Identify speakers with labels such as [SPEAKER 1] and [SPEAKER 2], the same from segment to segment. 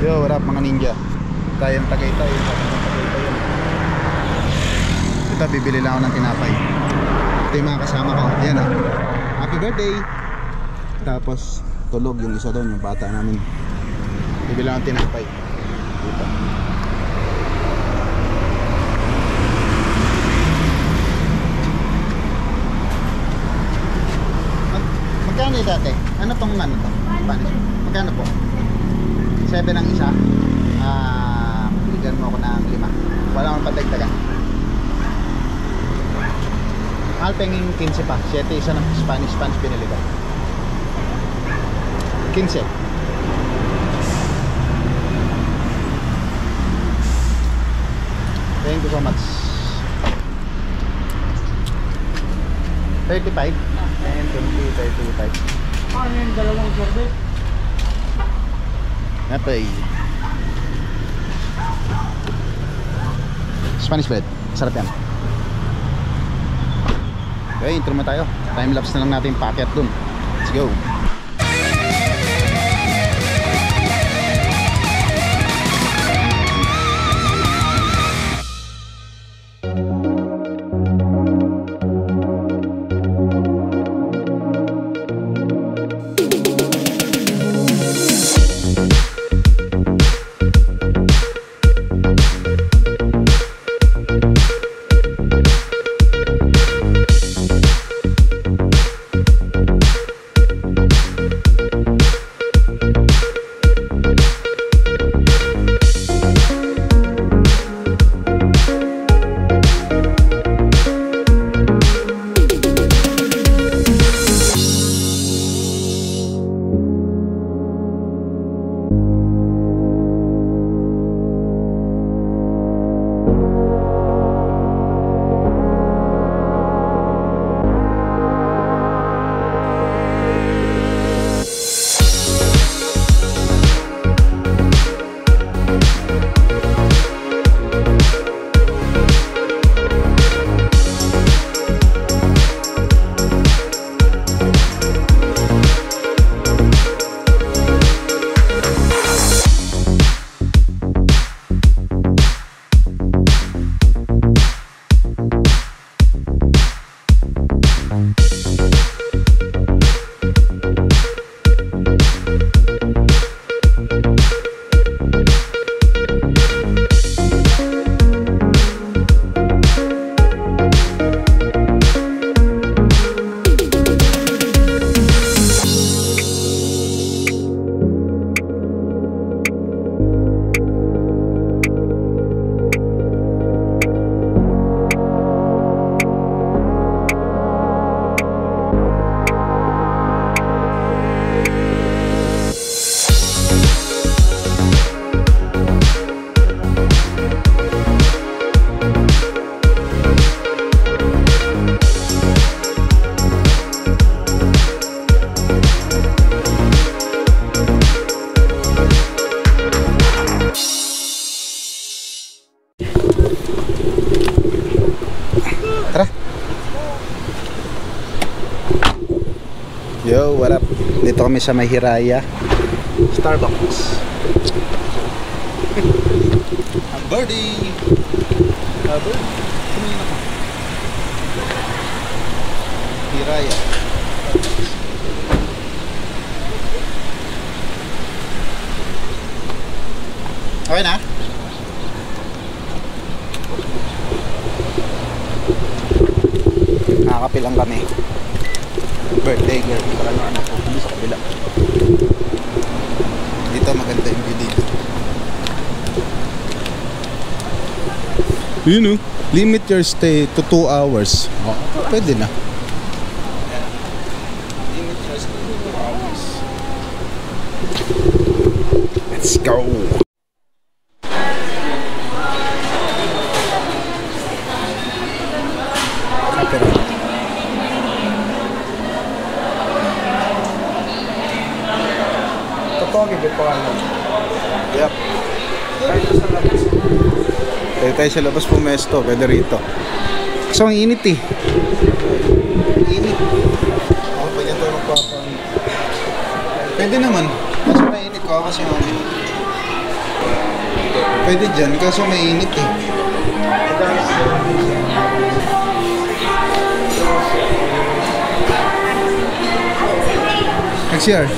[SPEAKER 1] Yo, what up mga ninja? Tayong Tagaytay. Ito, bibili lang ako ng tinapay. Ito yung mga kasama ko. Ayan ah. Happy birthday! Tapos tulog yung isa doon, yung bata namin. Bibili lang ng tinapay. Dito. Magkano yung dati? Ano tong ano to? Spanish? Magkano po? 7 ang isa. Bigyan mo ako ng 5. Wala akong patagdagan. Mahal penging 15 pa. 7 isa ng Spanish pinili ko. 15. Thank you so much. 35 and 20, 35.
[SPEAKER 2] Ano yung dalawang sorbet?
[SPEAKER 1] Napay Spanish bread. Sarap yan. Okay, intro mo tayo. Time lapse na lang natin yung packet dun. Let's go. Yo, what up? Dito kami sa Mahiraya Starbucks. Ang birdie! Kumina ka. Mahiraya. Okay na? Nakakapi lang kami. Birthday girl. Para naman ako. Hindi sa kabila. Dito maganda yung view dito. You know, limit your stay to 2 hours. Oh, pwede na. Limit your stay to 2 hours. Let's go. Yep. Pwede tayo sa labas pumesto. Pwede rito. So ang init eh. Init. Ako pwede tayo magpapang. Pwede naman. Kasi mainit ko kasi yung Pwede dyan, kaso mainit eh. Next year.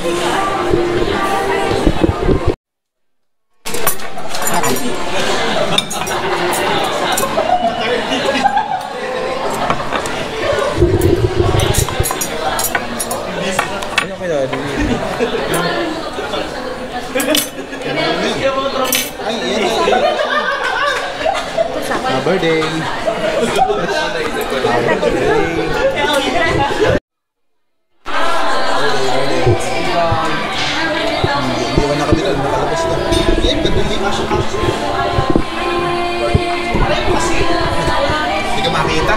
[SPEAKER 1] Birthday. Iwan na kami doon, nakalabas na. Eh, paduli. Hindi ka makita.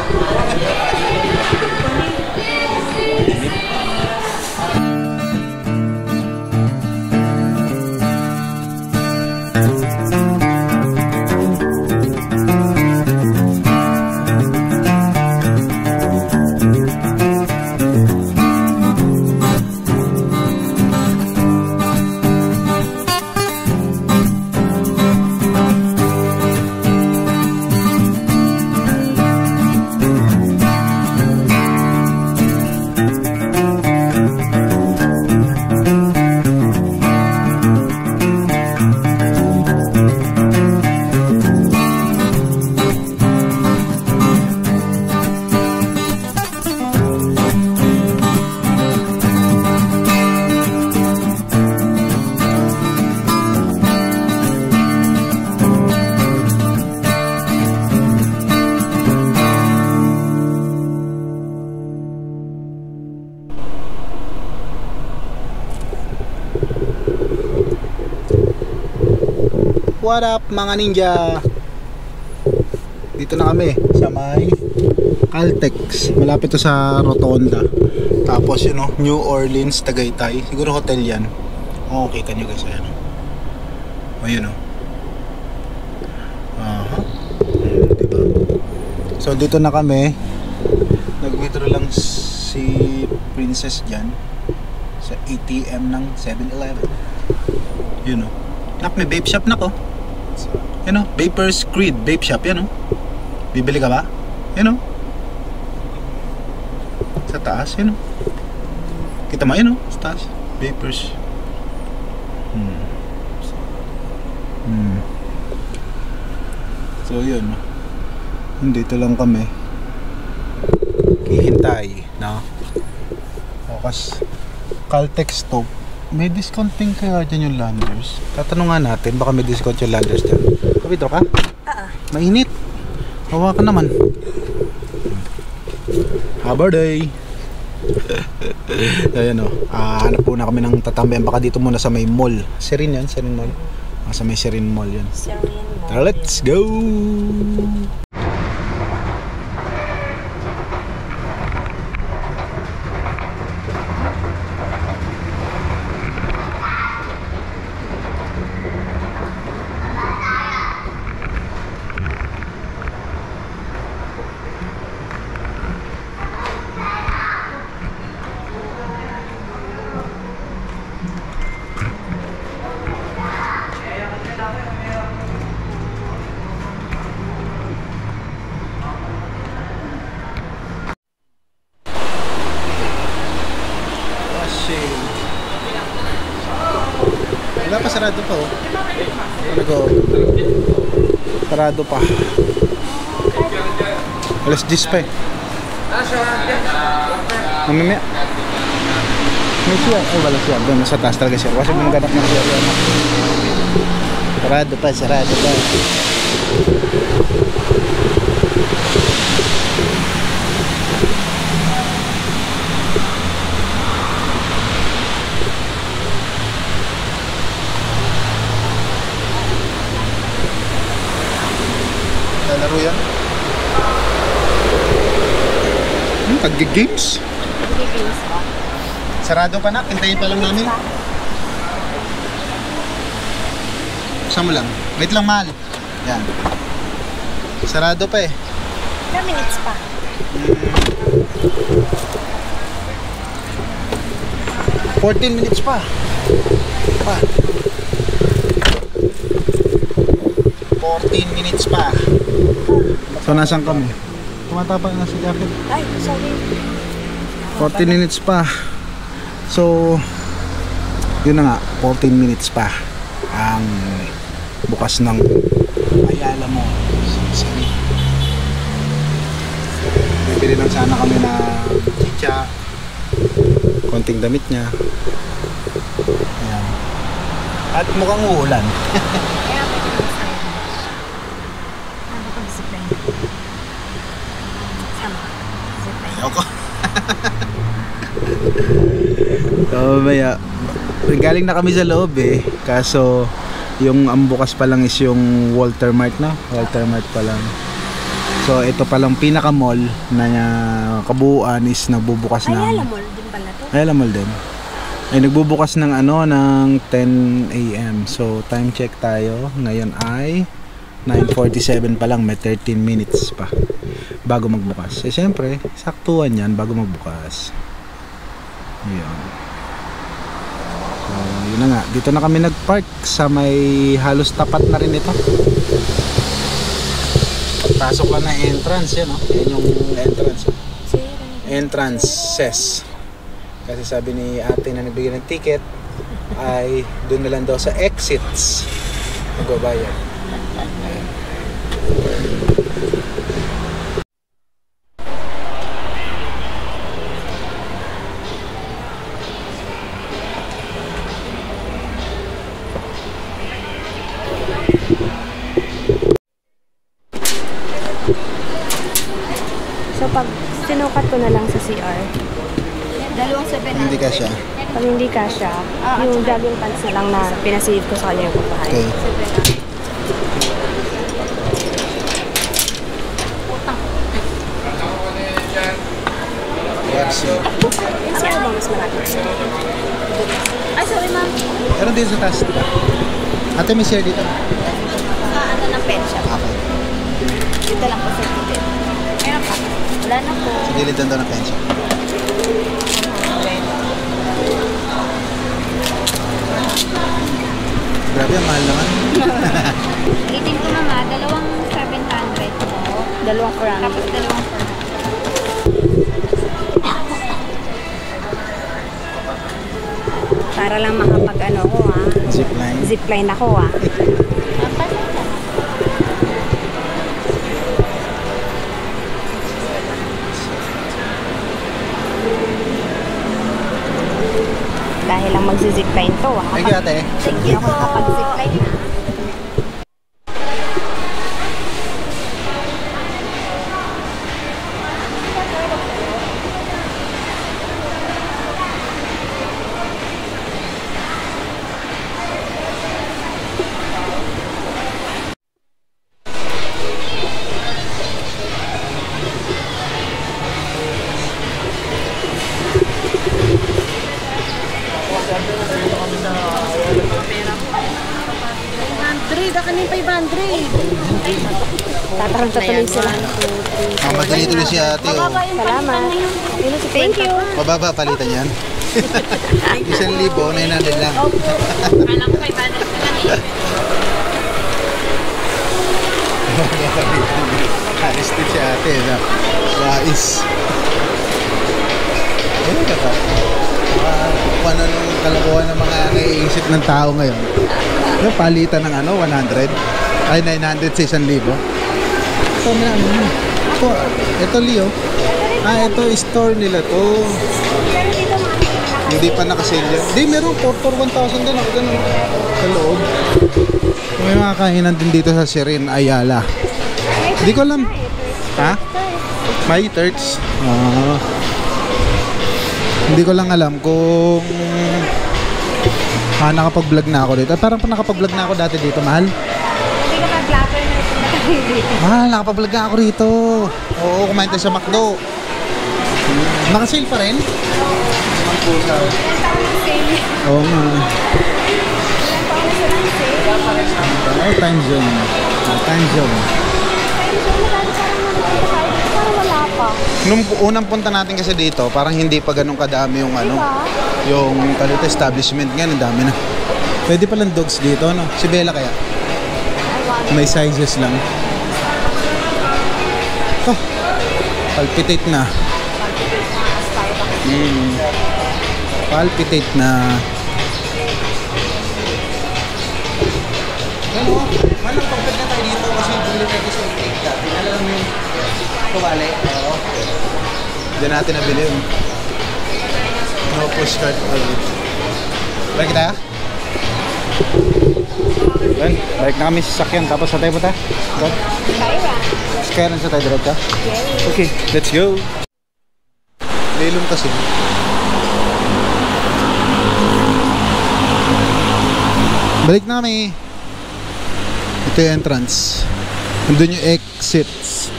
[SPEAKER 1] What up mga ninja? Dito na kami sa may Caltex. Malapit to sa Rotonda. Tapos yun o, New Orleans, Tagaytay. Siguro hotel yan. Oo, kita nyo guys. Ayan o. Ayun o. Diba? So dito na kami. Nag-withdraw lang si Princess dyan sa ATM ng 7-Eleven. Yun o. Nak, may vape shop na ko. Yan o, Vapors Creed vape shop. Yan o. Bibili ka ba? Yan o. Sa taas, yan o. Kita mo yan o, sa taas. Vapors. So yun. Dito lang kami. Hihintay na. Focus. Caltex to. May discounting kaya dyan yung Landers? Tatanong nga natin, baka may discount yung Landers dyan. Kapito ka? Mainit. Hawa ka naman. Happy day. Ayan o. Hanap po na kami ng tatambayan. Baka dito muna sa may mall. Serin yan, Serin Mall. Sa may Serin Mall yan. Tara, let's go! Wala pa, sarado pa oh. Ano ko? Sarado pa. Alas 10 pa eh. Mamimaya. May siya. Ay, wala siya. Doon sa taas talaga siya. Kasi ganap na siya. Sarado pa, sarado pa. Laro yan? Tag-games?
[SPEAKER 2] Tag-games pa.
[SPEAKER 1] Sarado pa na, hintayin pa lang namin. Buksan mo lang. Wait lang, mahal. Yan. Sarado pa eh.
[SPEAKER 2] 10 minutes pa.
[SPEAKER 1] 14 minutes pa. 14 minutes pa. So nasan kami? Tumatapa na si Jackie.
[SPEAKER 2] Ay, sorry.
[SPEAKER 1] 14 minutes pa. So yun na nga, 14 minutes pa ang bukas ng Ayala Mall. Bibili lang sana kami na chicha, konting damit niya. Ayan. At mukhang uulan.
[SPEAKER 2] Kaya ako ano pag zipline? Sama. Zipline.
[SPEAKER 1] Ayoko. So maya, galing na kami sa loob eh. Kaso yung ang bukas pa lang is yung Walter Mart na. Walter Mart pa lang. So ito palang pinaka mall na kabuuan is nagbubukas ng
[SPEAKER 2] Ayala Mall din pala to.
[SPEAKER 1] Ayala Mall din. Ay nagbubukas ng ano ng 10 AM. So time check tayo. Ngayon ay 9:47 pa lang, may 13 minutes pa bago magbukas. Eh syempre, saktuhan 'yan bago magbukas. Ayun. So, yun na nga. Dito na kami nag-park sa may halos tapat na rin ito. Pasok lang na entrance yan, no? Yan yung entrance. Entrances. Kasi sabi ni ate na nagbigay ng ticket ay doon na lang daw sa exits magbabayad. Ayan.
[SPEAKER 2] So pag sinukat ko na lang sa CR, dalawang 700.
[SPEAKER 1] Hindi ka siya.
[SPEAKER 2] Pag hindi kasha, yung jogging pants na lang na pinasave ko sa kanya yung pupahay.
[SPEAKER 1] Okay. Merci.
[SPEAKER 2] Yung CR ba mas malaki? Ay, sorry ma'am.
[SPEAKER 1] Meron din sa taas, diba? Ate, may share dito.
[SPEAKER 2] Sa ano ng pen shop.
[SPEAKER 1] Okay.
[SPEAKER 2] Dito lang po sa ticket. Meron pa. Wala na po.
[SPEAKER 1] Sa gilid lang daw ng pension. Grabe, ang mahal naman.
[SPEAKER 3] Itin ko mama, dalawang 700 po.
[SPEAKER 2] Dalawang franc.
[SPEAKER 3] Tapos dalawang 400.
[SPEAKER 2] Para lang makapag ano ko ha.
[SPEAKER 1] Zipline.
[SPEAKER 2] Zipline ako ha. Dahil lang magzi-zipline to ha.
[SPEAKER 1] Thank you, ate.
[SPEAKER 2] Thank you po. Kapag-zipline na. Tatarang-tatuloy sila.
[SPEAKER 1] Madali tuloy si ate, oh.
[SPEAKER 2] Salamat. Thank you.
[SPEAKER 1] Mababa palitan yan. 1,000, 900 lang.
[SPEAKER 3] Alam ko 500 na lang
[SPEAKER 1] Alis din si ate, no? Wais. Ayun ka pa. Kung ano nung kalokohan ng mga naiisip ng tao ngayon. Yung palitan ng ano, 100. Ay, 900 sa 1,000. So, ito Leo. Ito store nila to. Hindi pa nakasale yan. Hindi, meron for 1,000 din ako ganun sa loob. May mga kainan din dito sa Sirin, Ayala. Hindi ko alam. Ha? May turts. Hindi ko lang alam kung nakapag-vlog na ako dito. Parang nakapag-vlog na ako dati dito, mahal.
[SPEAKER 2] Hindi ka mag-vlogger na dito.
[SPEAKER 1] Mahal, nakapag-vlog na ako rito. Oo, kumain tayo sa McDo. Nakasale pa rin? Oo nga. Time zone. Time zone.
[SPEAKER 2] Parang wala pa.
[SPEAKER 1] Nung unang punta natin kasi dito, parang hindi pa ganun kadami yung ano, yung kalito establishment nga, ang dami na. Pwede palang dogs dito, no? Si Bella kaya?
[SPEAKER 2] Ay,
[SPEAKER 1] May sizes lang. Oh, palpitate na. Palpitate na. Ano? Manang pagpag na tayo dito kasi bumili tayo sa cake dati. Alam mo yung kawali? Oo. Diyan natin nabili yung no postcard ulit. Balik tayo? Then, balik na kami sa sakyan. Tapos sa tayo ba tayo? Skyran sa tayo direct ka? Okay, let's go! Lilong kasi. Balik na kami. Ito yung entrance. Nandun yung exits.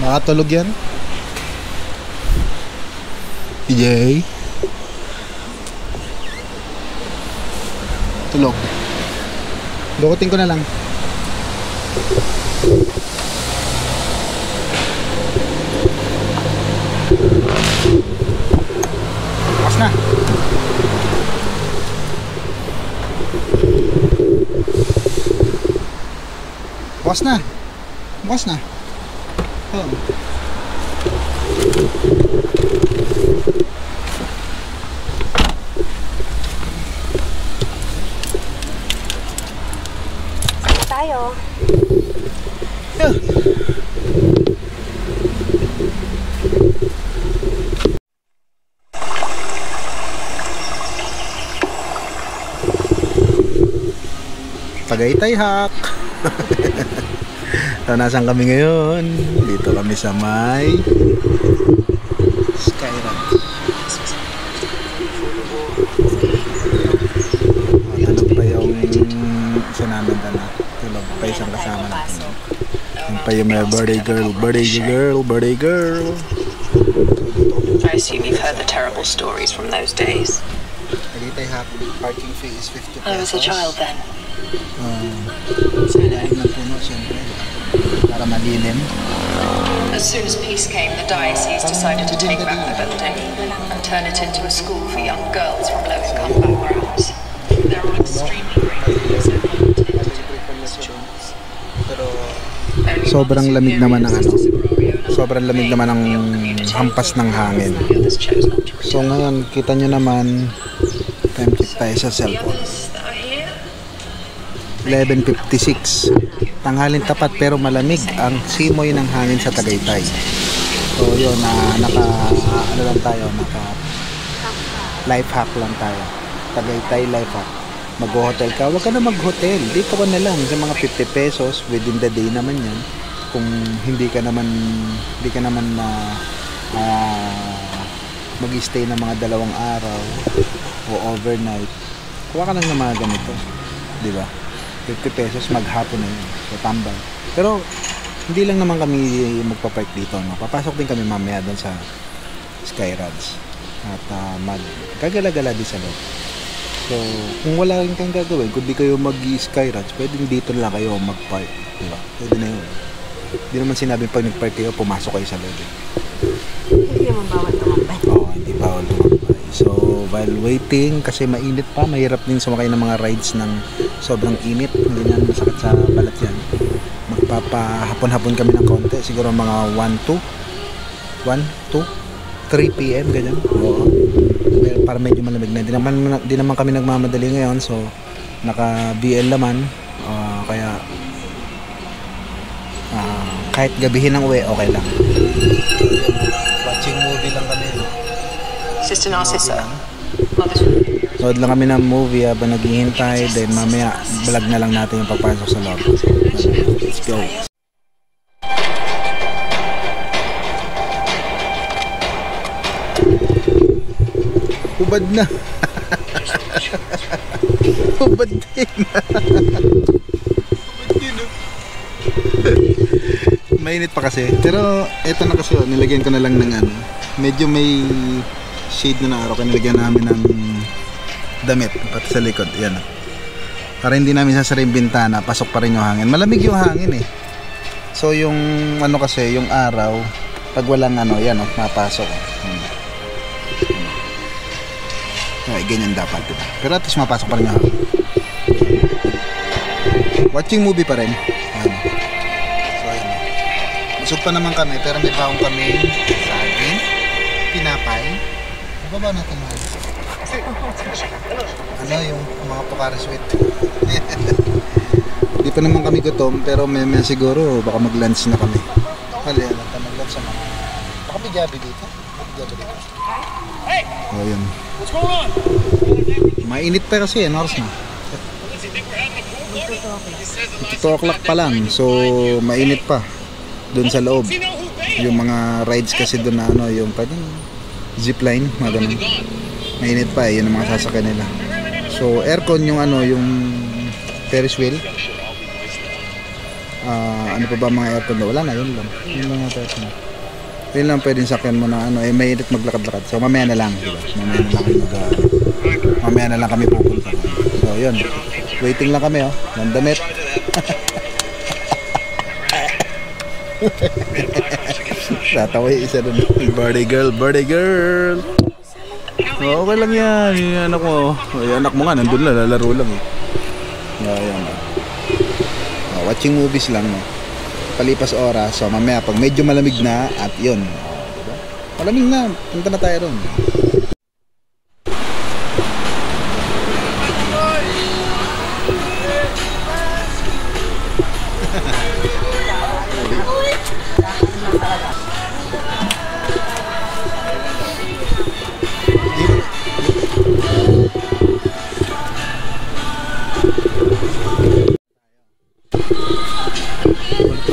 [SPEAKER 1] Nakatulog yan. Yay. Tulog. Dukutin ko na lang. Bukas na. Bukas na. Bukas na. Oh.
[SPEAKER 2] Tayo.
[SPEAKER 1] Yeah. Tagaytay Hack. So, nasaan kami ngayon? Dito kami sa may Skyran. Tulog pa yung sinananda na. Tulog pa isang kasama natin. Yung pa yung may birthday girl.
[SPEAKER 4] I assume you've heard the terrible stories from those days.
[SPEAKER 1] Tagaytay Hack. Parking fee is 50 pesos.
[SPEAKER 4] I was a child then.
[SPEAKER 1] Sa ilalim ng puno, siyempre. Para malilim.
[SPEAKER 4] As soon as peace came, the diocese decided to take back the building and turn it into a school for young girls from low-income backgrounds. There are extremely great
[SPEAKER 1] sobrang lamig naman ng ano. Sobrang lamig naman ng hampas ng hangin. So ngayon, kita nyo naman, time check tayo sa cellphone. 11:56. Tanghalin tapat pero malamig ang simoy ng hangin sa Tagaytay. So yun, naka life hack lang tayo. Tagaytay life hack. Mag-hotel ka, wag ka na mag-hotel. Dito ka na lang sa mga 50 pesos within the day naman yan. Kung hindi ka naman mag-stay ng mga 2 araw o overnight, kuha ka lang ng mga ganito, di ba? 50 pesos maghapon na yun. So tambay. Pero hindi lang naman kami magpa-park dito, no? Papasok din kami mamaya doon sa Skyrides at magkagala-gala din sa loob. So kung wala rin kang gagawin, kung di kayo mag-Skyrides, pwedeng dito lang kayo mag-park, di ba? Pwede na yun. Hindi naman sinabing pag nag-park kayo, pumasok kayo sa loob.
[SPEAKER 2] Hindi naman bawal tumambay.
[SPEAKER 1] Oo, hindi bawal tumambay. So while waiting, kasi mainit pa, mahirap din sumakay ng mga rides ng sobrang init, hindi na masakit sa balat yan. Magpapahapon-hapon kami ng konti, siguro mga 3 p.m. ganyan. Oo. Para medyo malamig na. Di naman kami nagmamadali ngayon, so naka BL naman, kaya kahit gabihin ng uwi, okay lang. Watching movie lang kami.
[SPEAKER 4] Sister Narcissa.
[SPEAKER 1] Nood lang kami ng movie habang naghihintay, then mamaya vlog na lang natin yung papasok sa loob. Let's go. Hubad na. Hubad din. Mainit pa kasi. Pero eto na kasi, nilagyan ko na lang ng ano. Medyo may shade na araw, kaya nilagyan namin ng damit pati sa likod. Yan. Para hindi namin sasara yung bintana, pasok pa rin yung hangin. Malamig yung hangin eh. So yung ano kasi, yung araw, pag walang ano, yan oh, mapasok. Ay, ganyan dapat, diba? Pero at least mapasok pa rin yung hangin. Watching movie pa rin. Ayan. So ayan. Busog pa naman kami pero may baong kami saging, tinapay. Nababa natin mga. Ano yung mga Pocari Sweat. Hindi pa naman kami gutom pero may siguro baka mag-lunch na kami. Hali yan, mag-lunch sa mga. Baka may gabi dito. Oh yun. Mainit pa kasi oras na. 2 o'clock pa lang, so mainit pa doon sa loob. Yung mga rides kasi doon na ano, yung pwedeng zipline, mga ganun. Mainit pa yun ang mga sasakyan nila. So aircon yung ano, yung Ferris wheel. Ano pa ba mga aircon na? Wala na, yun lang. Yun lang yung aircon. Yun lang pwedeng sakyan mo na ano, mainit maglakad-lakad. So mamaya na lang, diba? Mamaya na lang kami pupunta. So yun, waiting lang kami, oh. Nandamit. Tatawa yung isa dun. Birthday girl. Oh, okay lang yan. Yung anak mo, yung anak mo nga nandun lang, lalaro lang eh. Yan. Watching movies lang, no. Palipas oras. So mamaya pag medyo malamig na at yun, diba? Malamig na, punta na tayo ron.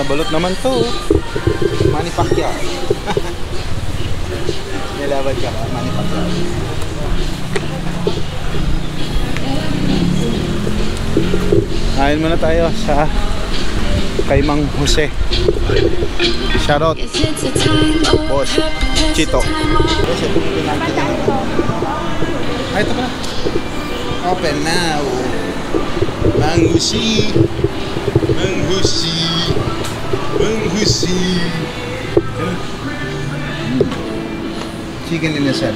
[SPEAKER 1] Balot naman to. Manny Pacquiao. Nilaban ka, Manny Pacquiao. Kain muna tayo sa kay Mang Jose. Shoutout. Boss Chito. Ay, ito pa. Open now. Mang Jose. Chicken in a cell.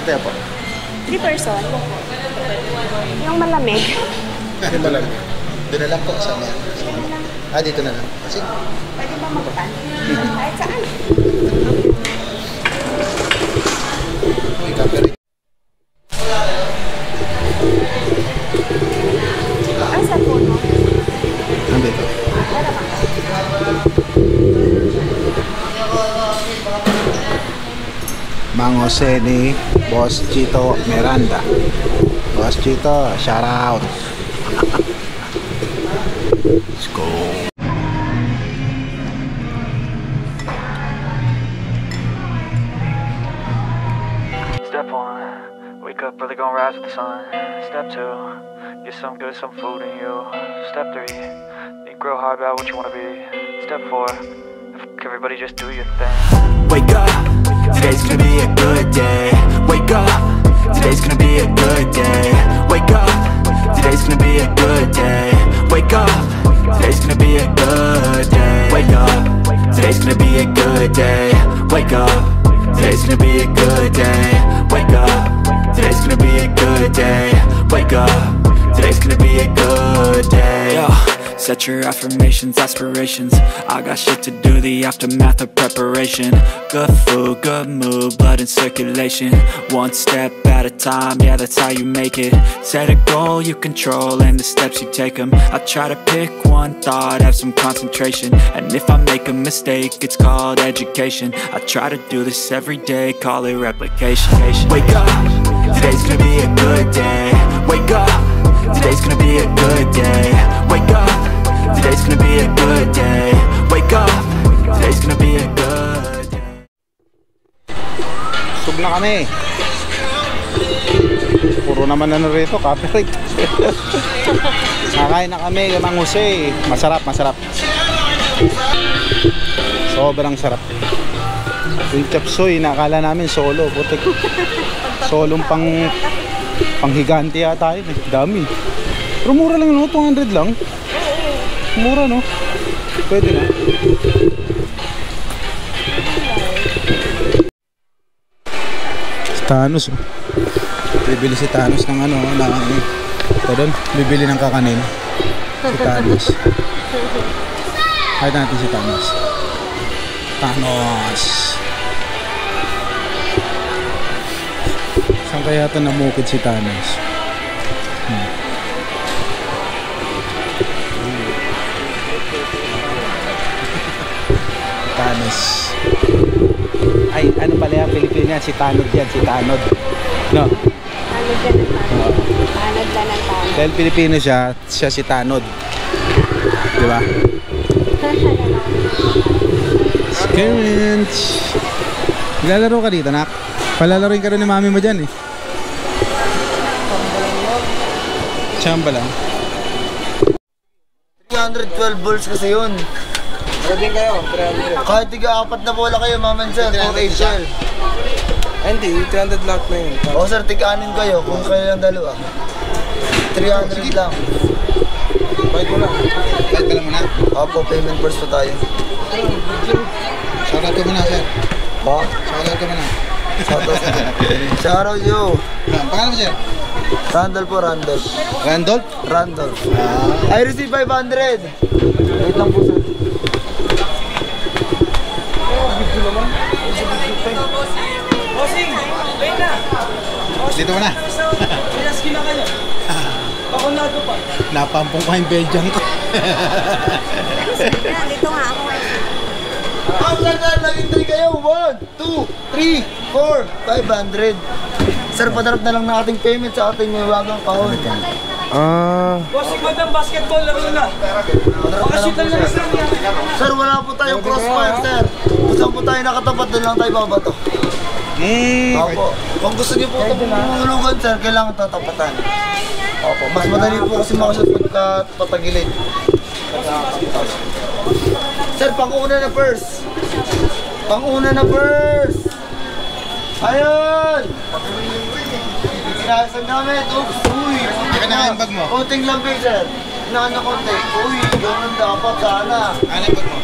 [SPEAKER 1] Ito po.
[SPEAKER 2] 3 person. Yung malamig.
[SPEAKER 1] Yung malamig. Doon na lang po sa mga. Dito na lang. Kasi
[SPEAKER 2] Pwede ba magpan? Kahit saan. Ang cellphone mo?
[SPEAKER 1] nandito. Mang Jose ni Boss Chito Miranda. Boss Chito, shout out. Let's go.
[SPEAKER 5] Step 1, wake up early, gonna rise with the sun. Step 2, get some good, some food in you. Step 3, think real hard about what you wanna be. Step 4, everybody just do your thing.
[SPEAKER 6] Wake up, today's gonna be a good day. Wake up, today's gonna be a good day. Wake up, today's gonna be a good day. Wake up, today's gonna be a good day. Wake up, today's gonna be a good day. Wake up, today's gonna be a good day. Wake up, today's gonna be a good day. Wake up, today's gonna be a good day. Yo. Set your affirmations, aspirations. I got shit to do, the aftermath of preparation. Good food, good mood, blood in circulation. One step at a time, yeah, that's how you make it. Set a goal you control and the steps you take them. I try to pick one thought, have some concentration. And if I make a mistake, it's called education. I try to do this every day, call it replication. Wake up, today's gonna be a good day. Wake up, today's gonna be a good day. Wake up, today's gonna be a good day. Wake up, today's gonna be a good day.
[SPEAKER 1] Sub na kami. Puro naman na rito, copyright. Nakain na kami, Mang Jose. Masarap, masarap. Sobrang sarap. Yung chapsoy, nakala namin solo. Putik. Solong panghigante yata yun. Dami. Pero mura lang, no? 200 lang. Mura, no? Pwede na. Si Thanos, oh. Bibili si Thanos ng ano, ito doon, bibili ng kakanin. Si Thanos. Kahit natin si Thanos. Thanos. Saan kaya ito namukid si Thanos? Thanos. Ay, ano pala yan? Pilipino yan. Si Tanod yan. Si Tanod. No?
[SPEAKER 2] Tanod ka ng tanod. Tanod ka ng tanod.
[SPEAKER 1] Dahil Pilipino siya si Tanod. Di ba? Skirrent. Lalaro ka dito, nak? Palalaroin ka rin ni mami mo dyan eh. Chamba lang.
[SPEAKER 7] 312 balls kasi yun.
[SPEAKER 8] Pwedeng kayo, 300.
[SPEAKER 7] Kahit tiga-4 na bola kayo, maman sir, 4 shell.
[SPEAKER 8] Hindi, 300 lahat na yun.
[SPEAKER 7] O sir, tiga-anin kayo kung kayo lang dalawa. 300 lang.
[SPEAKER 8] Bayad mo na.
[SPEAKER 1] Kahit ka lang muna.
[SPEAKER 7] Opo, payment first pa tayo.
[SPEAKER 1] Shoutout ka muna, sir.
[SPEAKER 7] Ha?
[SPEAKER 1] Shoutout ka muna.
[SPEAKER 7] Shoutout. Shoutout you.
[SPEAKER 1] Pangalan mo, sir?
[SPEAKER 7] Randall po, Randall.
[SPEAKER 1] Randolph?
[SPEAKER 7] Randall. I receive 500. Wait lang po sir.
[SPEAKER 8] Bossing, wait na.
[SPEAKER 1] Dito ka na.
[SPEAKER 8] Pinaski na kayo. Pakunado pa.
[SPEAKER 1] Napampong ko yung Belgian ko.
[SPEAKER 2] Dito nga ako.
[SPEAKER 7] Sir, nag-entry kayo. 1, 2, 3, 4, 500. Sir, padarap na lang na ating payment sa ating wagang kahon.
[SPEAKER 8] Bossing, magandang basketball laro na. Pakashoot lang na sir.
[SPEAKER 7] Sir, wala po tayong crossfire, sir. Kung saan po tayo nakatapat, doon lang tayo babato. Opo. Kung gusto niyo po itong mahulugan, sir, kailangan tatapatan. Opo. Mas madali po kasi makashoot pagka patagilid. Sir, pang-una na first. Pang-una na first. Ayun! Sinasag namin. Oops! Uy!
[SPEAKER 1] Teka na yung bag mo.
[SPEAKER 7] Konting lambing, sir. Hinaan na konti. Uy! Ganun dapat sana.
[SPEAKER 1] Ano yung bag mo?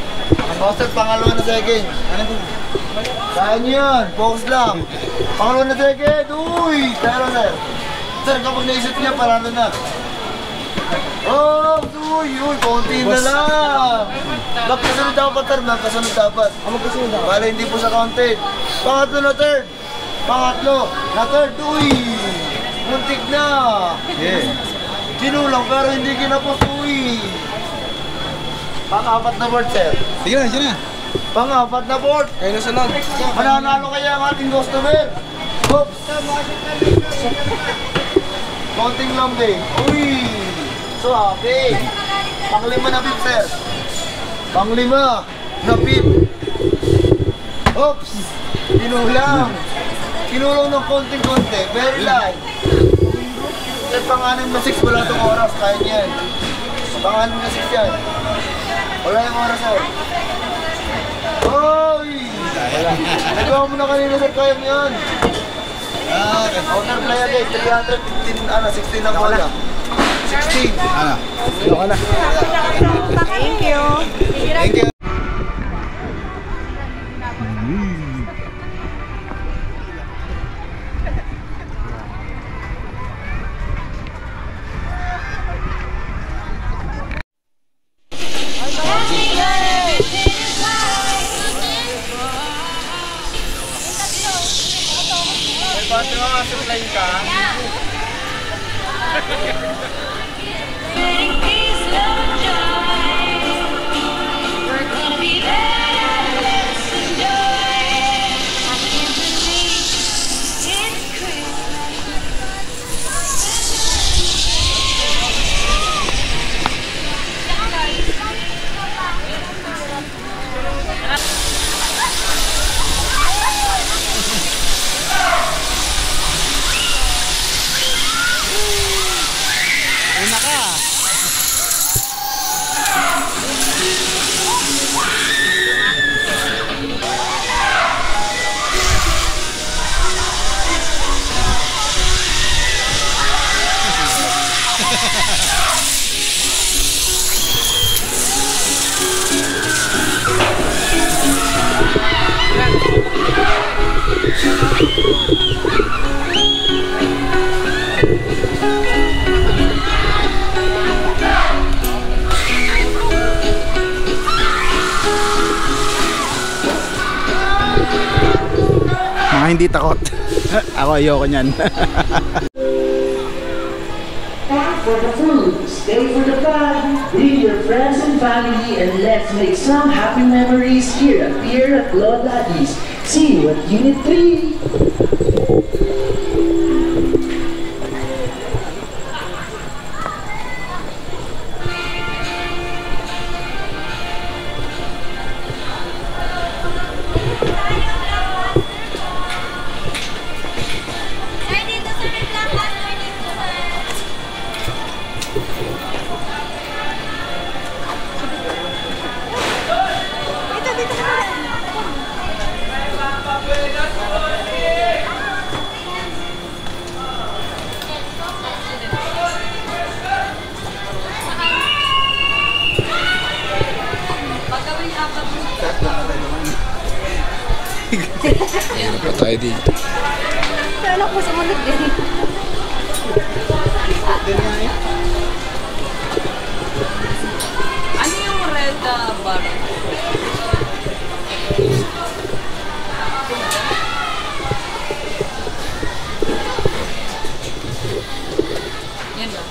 [SPEAKER 7] O, sir, pangalawa na second.
[SPEAKER 1] Ano yung bag mo?
[SPEAKER 7] Saan yun? Focus lang. Pangalawa na second. Uy! Pero, sir. Sir, kapag naisip niya, paralo na. Oh! Uy! Uy! Konti na lang. Magkasunod dapat, sir. Magkasunod dapat. Magkasunod dapat. Para hindi po sa counted. Pangatlo na third. Pangatlo na third. Uy! Muntik na.
[SPEAKER 1] Yeah.
[SPEAKER 7] Ginulang pero hindi kinapos. Uy! Pang-apat na board, sir.
[SPEAKER 1] Sige na, sige na.
[SPEAKER 7] Pang-apat na board.
[SPEAKER 8] Kayo na sunod.
[SPEAKER 7] Mananalo kaya ang ating customer. Oops! Konting lambing. Uy! Suabe. Pang-5 na pip, sir. Pang-5 na pip. Oops! Kinulang. Kinulong ng konting-konti. Very light. Sir, pang-6 na 6, wala itong oras. Kaya niyan. Pang-6 na 6 yan. Wala yung oras, sir. Oy! Nagawa mo na kanina, sir. Kaya mo yan. Outer play again. 315, 16 na bola. 16.
[SPEAKER 1] Ano?
[SPEAKER 2] Thank you.
[SPEAKER 1] Thank you. Mga hindi takot. Ako ayoko niyan.
[SPEAKER 9] For the food, stay for the fun. Bring your friends and family and let's make some happy memories here at Lodadis. See you at Unit 3.
[SPEAKER 1] Ano tayo dito?
[SPEAKER 2] Kala ko sumunod din.
[SPEAKER 3] Ano yung red bar? Yan ba?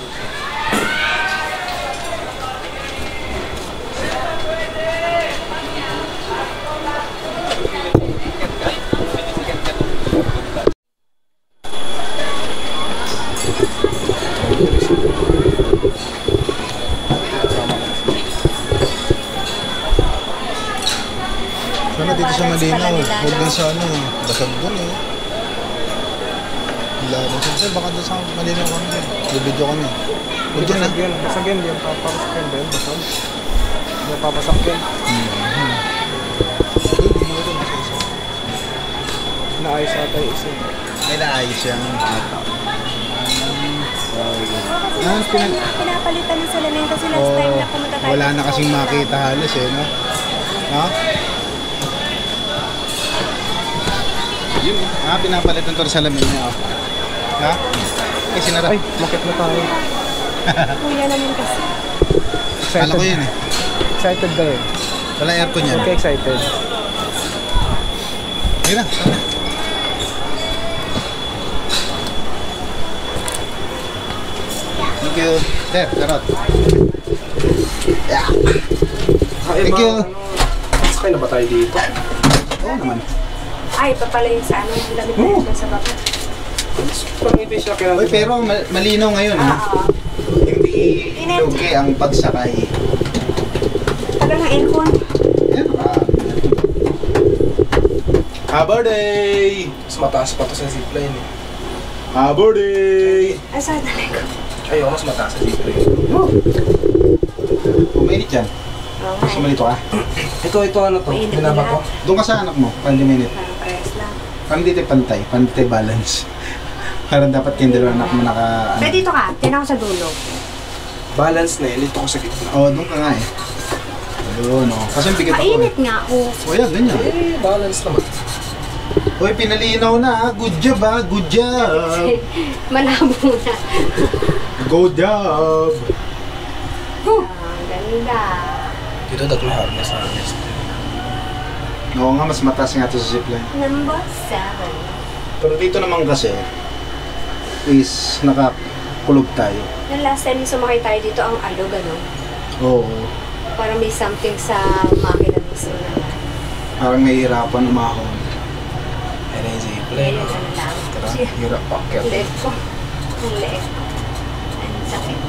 [SPEAKER 1] Sana dito sa Malinaw. Huwag din sa ano. Basag doon eh. Laban siya. Baka doon sa Malinaw kami. Bibidyo kami. Huwag dyan ah.
[SPEAKER 8] Basag yan. Yung papasak yan ba yun? Basag. Yung papasak yan. Naayos ata yung isa.
[SPEAKER 1] May naayos yung
[SPEAKER 2] Pinapalitan ng salamin kasi last time na pumunta tayo.
[SPEAKER 1] wala na kasing makita halos eh, no? Ha? Yun, pinapalitan to ng salamin niya. Oh. Ha? Eh, sinara.
[SPEAKER 8] Ay, makit na tayo.
[SPEAKER 2] Kuya naman kasi.
[SPEAKER 1] Kala ko yun eh.
[SPEAKER 8] Excited ba yun?
[SPEAKER 1] Wala aircon yan.
[SPEAKER 8] Okay, excited.
[SPEAKER 1] Yun na, sana. Thank you. There, karot. Yeah. Thank you.
[SPEAKER 8] Sakay na ba tayo dito?
[SPEAKER 1] Oo naman.
[SPEAKER 2] Ay, papala yung sa ano, yung lamit na yun sa baba.
[SPEAKER 8] Parang ito yung siya kailangan.
[SPEAKER 1] Uy, pero malinaw ngayon ha. Hindi okay ang pagsakay.
[SPEAKER 2] Tagal ng aircon.
[SPEAKER 1] Yan ka. Habor day!
[SPEAKER 8] Mas mataas pa to sa zipline eh.
[SPEAKER 1] Habor day!
[SPEAKER 2] Ay, saan talay ko?
[SPEAKER 8] Ay, mas mataas sa zipline.
[SPEAKER 1] Umainit yan. Kasi malito ka.
[SPEAKER 8] Ito ano to?
[SPEAKER 2] Mainit
[SPEAKER 8] Binaba
[SPEAKER 2] na
[SPEAKER 8] ko.
[SPEAKER 1] Doon ka sa anak mo, 20 minute.
[SPEAKER 2] Parang parehas lang.
[SPEAKER 1] Parang dito pantay, pantay balance. Parang dapat kayong dalawa anak mo naka...
[SPEAKER 2] Pero dito ka, tinan ko sa dulo.
[SPEAKER 8] Balance na yun. Dito ko sa gitna.
[SPEAKER 1] Oo, doon ka nga eh. Ayun, oh. Kasi ang bigat ako eh.
[SPEAKER 2] Mainit nga ako.
[SPEAKER 1] O yan, ganyan.
[SPEAKER 8] Eh, balance naman.
[SPEAKER 1] Uy, pinalinaw na ha. Good job ha. Good job.
[SPEAKER 2] Malabo na.
[SPEAKER 1] Good job.
[SPEAKER 2] Ang ganda.
[SPEAKER 8] Dito tatlo harness sa harness.
[SPEAKER 1] Oo nga, mas mataas nga ito sa zipline.
[SPEAKER 2] Number 7.
[SPEAKER 1] Pero dito naman kasi is nakakulog tayo.
[SPEAKER 2] Yung last time sumakay tayo dito, ang alog, ano?
[SPEAKER 1] Oo.
[SPEAKER 2] Parang may something sa makina mismo na.
[SPEAKER 1] Parang nahihirapan umahon.
[SPEAKER 8] Ayan yung zipline.
[SPEAKER 2] Ngayon, ano lang.
[SPEAKER 1] Tara,
[SPEAKER 2] Siya,
[SPEAKER 1] hirap pakyat.
[SPEAKER 2] ang leeg ko. Ang leeg ko. Ang sakit.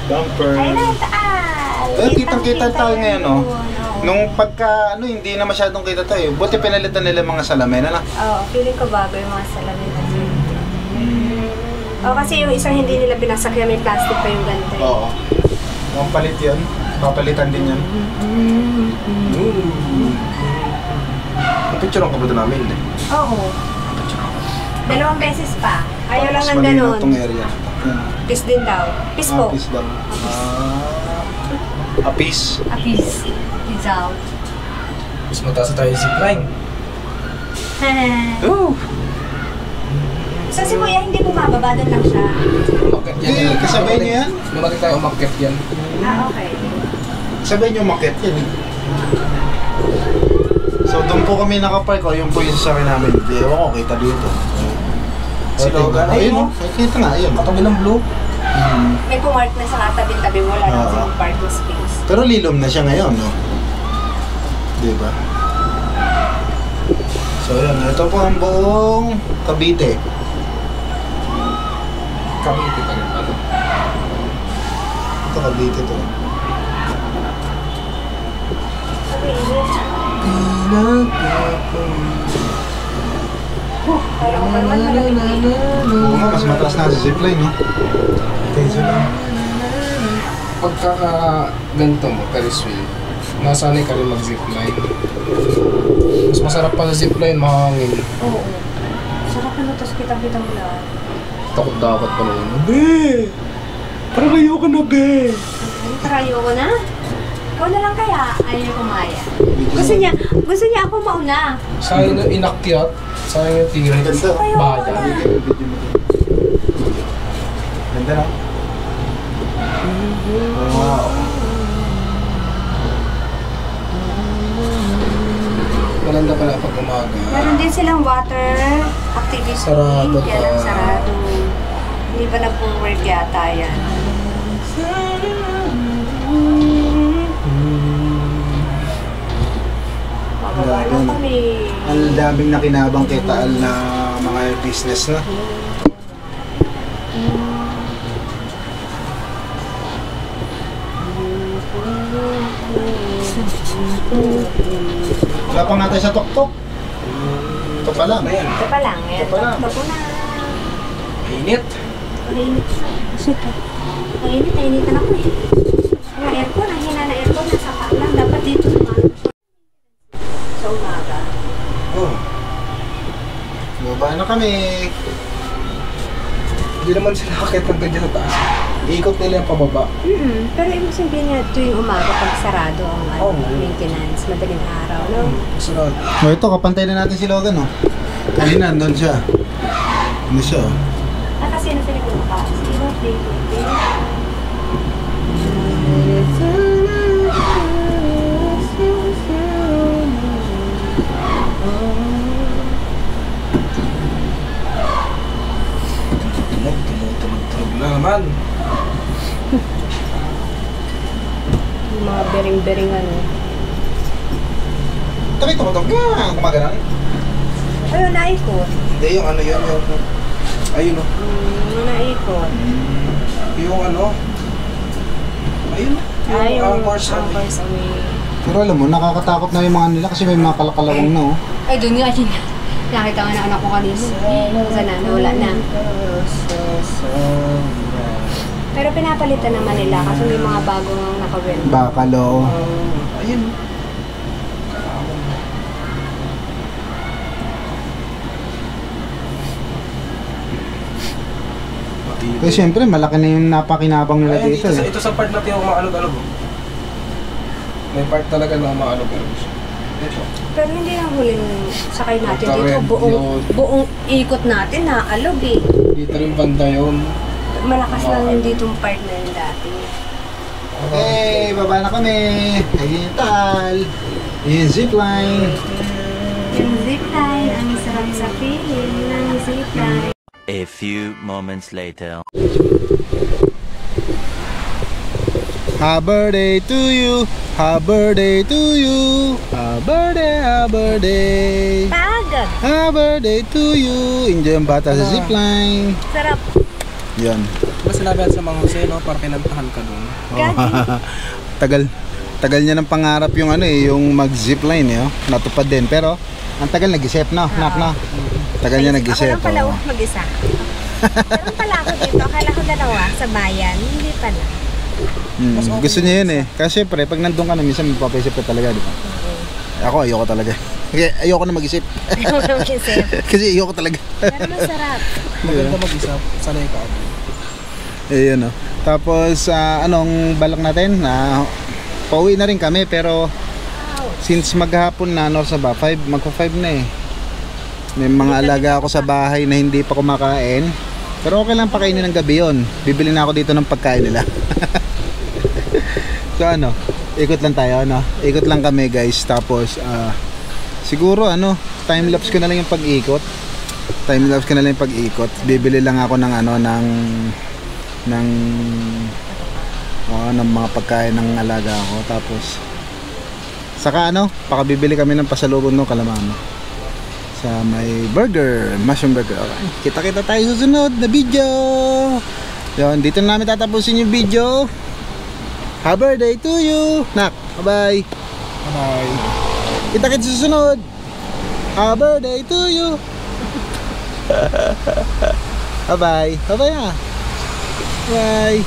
[SPEAKER 1] Bumper.
[SPEAKER 2] Ay, nataas!
[SPEAKER 1] Eh, kitang-kita tayo ngayon, no? Nung pagka, hindi na masyadong kita tayo. Buti pinalitan nila mga salamin, ano?
[SPEAKER 2] Oo, feeling ko bago yung mga salamin na yun. Oo, kasi yung isang hindi nila pinasakya, may plastic pa yung ganito.
[SPEAKER 1] Oo. Kung palit yun, papalitan din yan.
[SPEAKER 8] Napicturean ka ba ito namin eh?
[SPEAKER 2] Oo. 2 beses pa. Ayaw lang
[SPEAKER 1] Mas
[SPEAKER 2] ng
[SPEAKER 1] malinaw
[SPEAKER 2] ganun.
[SPEAKER 1] tong area.
[SPEAKER 2] Peace din daw. Peace po.
[SPEAKER 1] Peace daw. Peace.
[SPEAKER 2] A peace. Peace out.
[SPEAKER 8] Mas mataas na tayo yung zipline.
[SPEAKER 2] So si Kuya hindi bumababa, doon lang siya.
[SPEAKER 8] Umakit yan.
[SPEAKER 1] Eh, kasabay niyo yan?
[SPEAKER 8] Lumaki tayo umakit yan.
[SPEAKER 2] Ah, okay.
[SPEAKER 1] Sabay niyo makit yan. So doon po kami nakapark. O, yun po yung sasakyan namin. Di, ewan ko, kita dito.
[SPEAKER 7] Si Logan.
[SPEAKER 1] Ayun, kita nga, ayun.
[SPEAKER 7] Katabi ng blue.
[SPEAKER 2] May pumark na sa katabi-tabi, wala na sa parking space.
[SPEAKER 1] Pero lilom na siya ngayon, no? Diba? So yun, ito po ang buong Cavite.
[SPEAKER 7] Cavite pa rin pala.
[SPEAKER 1] Ito Cavite to.
[SPEAKER 2] Parang ko naman malamig.
[SPEAKER 1] Oo nga, mas mataas na sa zipline, no? Tension lang.
[SPEAKER 7] Pagka ganito mo, Ferris wheel, nasanay ka rin mag-zipline. Mas masarap pa sa zipline, mahangin.
[SPEAKER 2] Oo. Sarap na tapos kita-kita mo lahat.
[SPEAKER 7] Takot-takot pa naman. Be! Parang ayoko na, be!
[SPEAKER 2] Tara, ayoko na. Ikaw na lang kaya. Ayaw kumaya. Gusto niya ako mauna.
[SPEAKER 7] Sayang yung inakyat, sayang yung tingin.
[SPEAKER 1] Ganda.
[SPEAKER 7] Bayan.
[SPEAKER 1] Ganda na. Wow.
[SPEAKER 7] Maganda pala pag umaga.
[SPEAKER 2] Meron din silang water activity.
[SPEAKER 7] Sarado
[SPEAKER 2] Kaya lang
[SPEAKER 7] pa.
[SPEAKER 2] sarado. Hindi ba nag-work yata yan? Bababa na kami.
[SPEAKER 1] Ang daming nakinabang kay Taal na mga business na. Wala pa nga tayo sa tuktok. Ito pa lang.
[SPEAKER 2] Ito pa lang. Yan.
[SPEAKER 1] Ito pa lang.
[SPEAKER 2] Ito na.
[SPEAKER 7] Init.
[SPEAKER 2] Mainit na. Mainit na. Initan ako eh. Ang aircon. Ang hina na aircon. Nasa lang. Dapat dito naman. Sa umaga.
[SPEAKER 1] Oh. Baba na kami.
[SPEAKER 7] Hindi naman sila nakakit ng ganyan sa taas. Iikot nila yung pababa.
[SPEAKER 2] Pero ibig sabihin niya tuwing umaga pag sarado ang maintenance. Madaling araw, no?
[SPEAKER 7] Sunod.
[SPEAKER 1] Oh, ito, kapantay na natin si Logan, oh. Kanina, doon siya. Ano siya, oh.
[SPEAKER 2] Kasi na sila kumakakas. Sino?
[SPEAKER 7] Tulog na naman.
[SPEAKER 2] Yung mga bering-bering ano.
[SPEAKER 1] Tabi ko, kumaganan.
[SPEAKER 2] Ayun, naikot.
[SPEAKER 7] Hindi, yung ano yun, yung... Ayun o.
[SPEAKER 2] Naikot.
[SPEAKER 7] Yung ano... Ayun o.
[SPEAKER 2] Ay, yung
[SPEAKER 7] Hours away.
[SPEAKER 1] Pero alam mo, nakakatakot na yung mga nila kasi may mga kalakalawang na, oh.
[SPEAKER 2] Ay, doon nga siya. Nakita ko na anak ko kanina. Sana, nawala na. Pero pinapalitan naman nila kasi may mga bagong nakawin.
[SPEAKER 1] Bakalo.
[SPEAKER 7] Ayun o.
[SPEAKER 1] Kasi syempre, malaki na yung napakinabang nila
[SPEAKER 7] Ayun,
[SPEAKER 1] dito, eh.
[SPEAKER 7] ito sa part natin yung umaalog-alog. May part talaga na umaalog-alog siya. Ito.
[SPEAKER 2] Pero hindi ang huling sakay natin
[SPEAKER 7] Tawid,
[SPEAKER 2] dito. Buong ikot natin na alog eh.
[SPEAKER 7] Dito rin banda yun.
[SPEAKER 2] Malakas lang yung ditong part na yun dati.
[SPEAKER 1] Okay, baba na kami. Ayun yung Taal. Ayun yung zipline.
[SPEAKER 2] Yung zipline, ang sarap sa feeling ng zipline.
[SPEAKER 10] A few moments later.
[SPEAKER 1] Happy birthday to you. Happy birthday to you. Happy birthday, happy birthday.
[SPEAKER 2] Pagod!
[SPEAKER 1] Happy birthday to you. Enjoy ang bata sa zipline.
[SPEAKER 2] Sarap.
[SPEAKER 1] Yan.
[SPEAKER 7] Diba sinabi sa mga Jose, no? Para kinantahan ka dun.
[SPEAKER 1] Tagal niya ng pangarap yung ano eh, yung mag-zipline eh, oh. Natupad din. Pero, ang tagal nag-isip, no? Nak na. Tagal niya nag-isip.
[SPEAKER 2] Ako lang pala mag-isa. Meron pala ako dito. Akala ko dalawa sa bayan. Hindi pala.
[SPEAKER 1] Gusto niya yun eh. Kasi syempre, pag nandun ka na, minsan mapapaisip ka talaga, di ba? Ako, ayoko talaga. Ayoko na mag-isip.
[SPEAKER 2] Ayoko na mag-isip.
[SPEAKER 1] Kasi ayoko talaga.
[SPEAKER 2] Pero masarap.
[SPEAKER 7] Maganda mag-isa. Sanay ka.
[SPEAKER 1] Ayun, oh. Tapos, anong balak natin? Pauwi na rin kami, pero since maghapon na, sa ba? Magpa-5 na eh. May mga alaga ako sa bahay na hindi pa kumakain. Pero okay lang pakainin ng gabi yun. Bibili na ako dito ng pagkain nila. So ano, ikot lang tayo, no? Ikot lang kami guys. Tapos Siguro ano, time lapse ko na lang yung pag-ikot. Time lapse ko na lang yung pag-ikot. Bibili lang ako ng ano ng mga pagkain ng alaga ko. Tapos saka ano, pakabibili kami ng pasalubong no Kalamama. Sa may burger, mushroom burger. Okay. Kita-kita tayo susunod na video. Yun, dito na namin tatapusin yung video. Happy birthday to you. Nak, bye-bye. Bye-bye. Kita-kita susunod. Happy birthday to you. Bye-bye. Bye-bye na. Bye.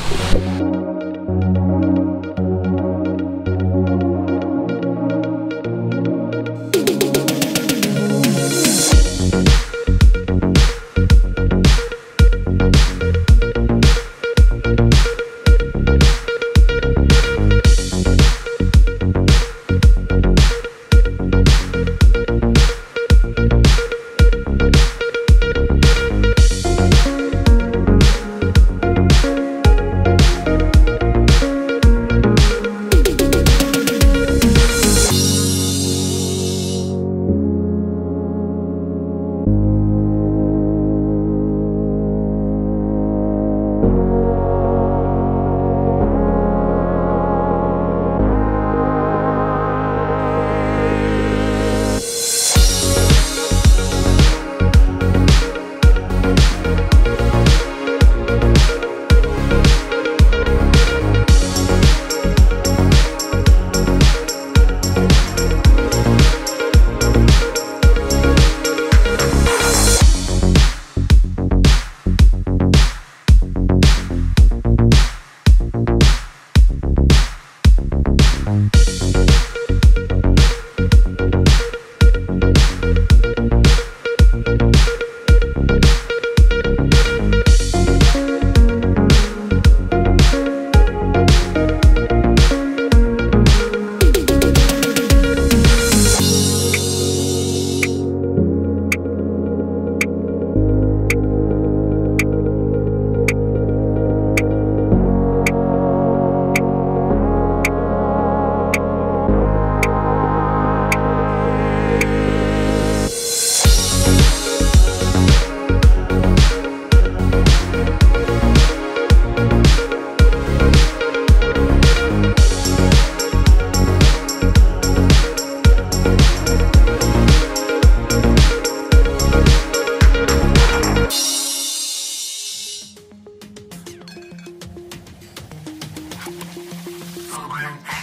[SPEAKER 6] Program